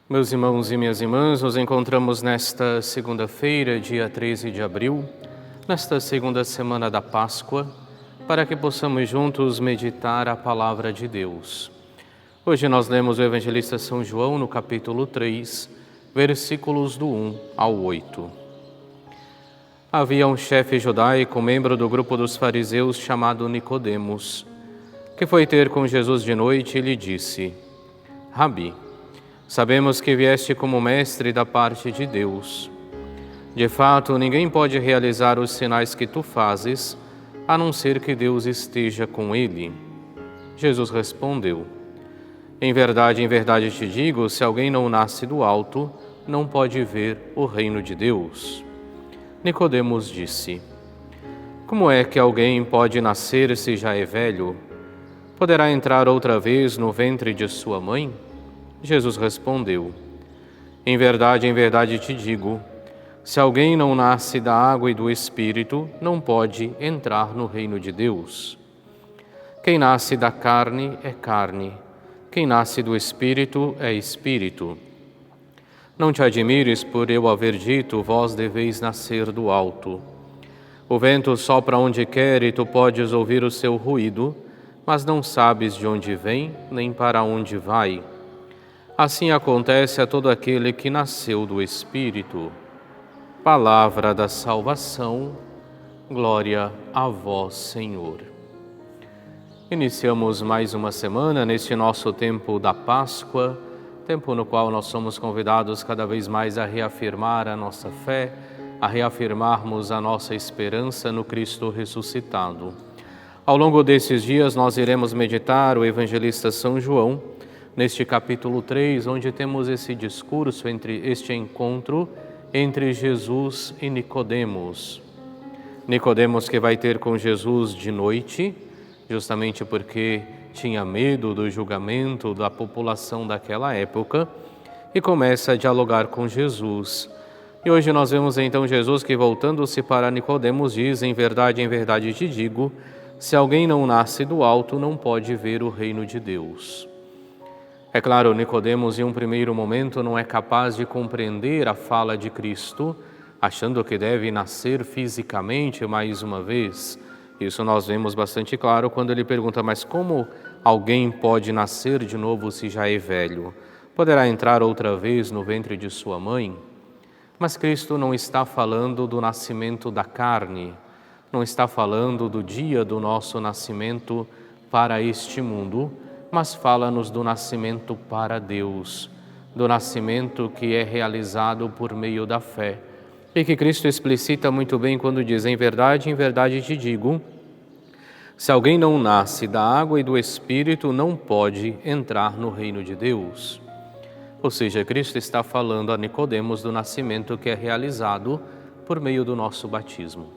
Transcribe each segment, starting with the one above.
Meus irmãos e minhas irmãs, nos encontramos nesta segunda-feira, dia 13 de abril, nesta segunda semana da Páscoa, para que possamos juntos meditar a palavra de Deus. Hoje nós lemos o Evangelista São João no capítulo 3, versículos do 1 ao 8. Havia um chefe judaico, membro do grupo dos fariseus, chamado Nicodemos, que foi ter com Jesus de noite e lhe disse: Rabi, sabemos que vieste como mestre da parte de Deus. De fato, ninguém pode realizar os sinais que tu fazes, a não ser que Deus esteja com ele. Jesus respondeu: em verdade te digo, se alguém não nasce do alto, não pode ver o reino de Deus. Nicodemos disse: como é que alguém pode nascer se já é velho? Poderá entrar outra vez no ventre de sua mãe? Jesus respondeu: em verdade te digo, se alguém não nasce da água e do Espírito, não pode entrar no reino de Deus. Quem nasce da carne é carne, quem nasce do Espírito é Espírito. Não te admires por eu haver dito, vós deveis nascer do alto. O vento sopra onde quer e tu podes ouvir o seu ruído, mas não sabes de onde vem, nem para onde vai. Assim acontece a todo aquele que nasceu do Espírito. Palavra da salvação, glória a vós, Senhor. Iniciamos mais uma semana neste nosso tempo da Páscoa, tempo no qual nós somos convidados cada vez mais a reafirmar a nossa fé, a reafirmarmos a nossa esperança no Cristo ressuscitado. Ao longo desses dias nós iremos meditar o Evangelista São João, neste capítulo 3, onde temos esse discurso, este encontro entre Jesus e Nicodemos. Nicodemos que vai ter com Jesus de noite, justamente porque tinha medo do julgamento da população daquela época, e começa a dialogar com Jesus. E hoje nós vemos então Jesus que, voltando-se para Nicodemos, diz: em verdade te digo, se alguém não nasce do alto, não pode ver o reino de Deus. É claro, Nicodemos, em um primeiro momento, não é capaz de compreender a fala de Cristo, achando que deve nascer fisicamente mais uma vez. Isso nós vemos bastante claro quando ele pergunta: mas como alguém pode nascer de novo se já é velho? Poderá entrar outra vez no ventre de sua mãe? Mas Cristo não está falando do nascimento da carne, não está falando do dia do nosso nascimento para este mundo, mas fala-nos do nascimento para Deus, do nascimento que é realizado por meio da fé. E que Cristo explicita muito bem quando diz: em verdade te digo, se alguém não nasce da água e do Espírito, não pode entrar no reino de Deus. Ou seja, Cristo está falando a Nicodemos do nascimento que é realizado por meio do nosso batismo.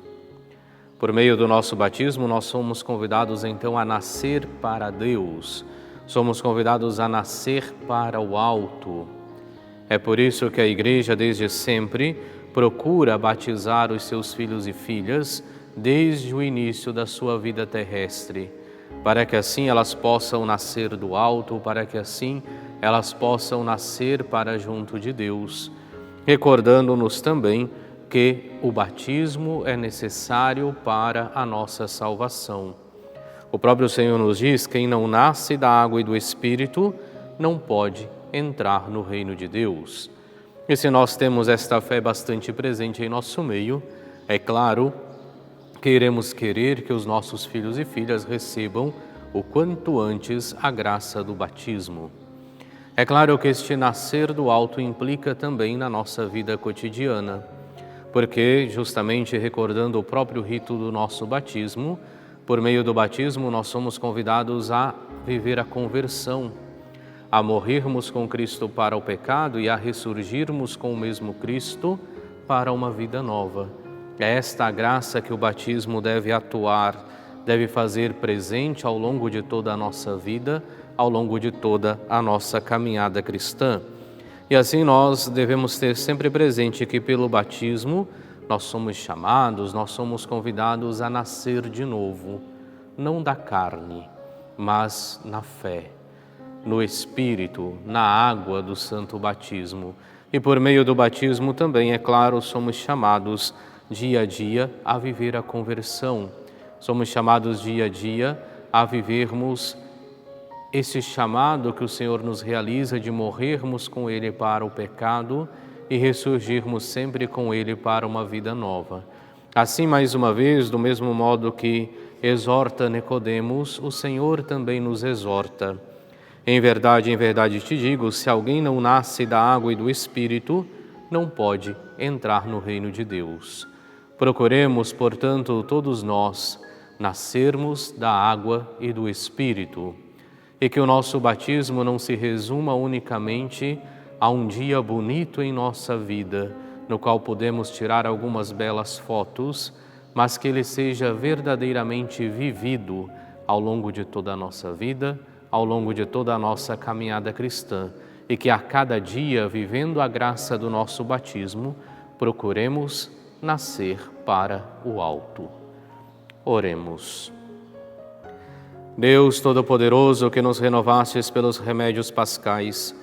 Por meio do nosso batismo, nós somos convidados então a nascer para Deus. Somos convidados a nascer para o alto. É por isso que a Igreja, desde sempre, procura batizar os seus filhos e filhas desde o início da sua vida terrestre, para que assim elas possam nascer do alto, para que assim elas possam nascer para junto de Deus, recordando-nos também que o batismo é necessário para a nossa salvação. O próprio Senhor nos diz: quem não nasce da água e do Espírito não pode entrar no reino de Deus. E se nós temos esta fé bastante presente em nosso meio, é claro que iremos querer que os nossos filhos e filhas recebam o quanto antes a graça do batismo. É claro que este nascer do alto implica também na nossa vida cotidiana, porque, justamente recordando o próprio rito do nosso batismo, por meio do batismo nós somos convidados a viver a conversão, a morrermos com Cristo para o pecado e a ressurgirmos com o mesmo Cristo para uma vida nova. É esta a graça que o batismo deve atuar, deve fazer presente ao longo de toda a nossa vida, ao longo de toda a nossa caminhada cristã. E assim nós devemos ter sempre presente que pelo batismo nós somos chamados, nós somos convidados a nascer de novo, não da carne, mas na fé. no Espírito, na água do santo batismo. E por meio do batismo também, é claro, somos chamados dia a dia a viver a conversão. Somos chamados dia a dia a vivermos esse chamado que o Senhor nos realiza de morrermos com Ele para o pecado e ressurgirmos sempre com Ele para uma vida nova. Assim, mais uma vez, do mesmo modo que exorta Nicodemos, o Senhor também nos exorta. Em verdade te digo, se alguém não nasce da água e do Espírito, não pode entrar no reino de Deus. Procuremos, portanto, todos nós, nascermos da água e do Espírito, e que o nosso batismo não se resuma unicamente a um dia bonito em nossa vida, no qual podemos tirar algumas belas fotos, mas que ele seja verdadeiramente vivido ao longo de toda a nossa vida, ao longo de toda a nossa caminhada cristã, e que a cada dia, vivendo a graça do nosso batismo, procuremos nascer para o alto. Oremos. Deus Todo-Poderoso, que nos renovastes pelos remédios pascais,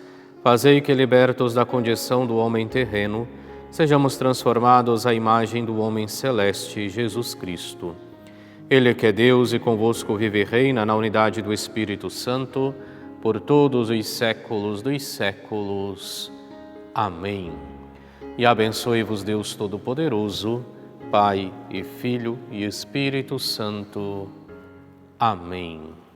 fazei que, libertos da condição do homem terreno, sejamos transformados à imagem do homem celeste, Jesus Cristo. Ele que é Deus e convosco vive e reina na unidade do Espírito Santo, por todos os séculos dos séculos. Amém. E abençoe-vos Deus Todo-Poderoso, Pai e Filho e Espírito Santo. Amém.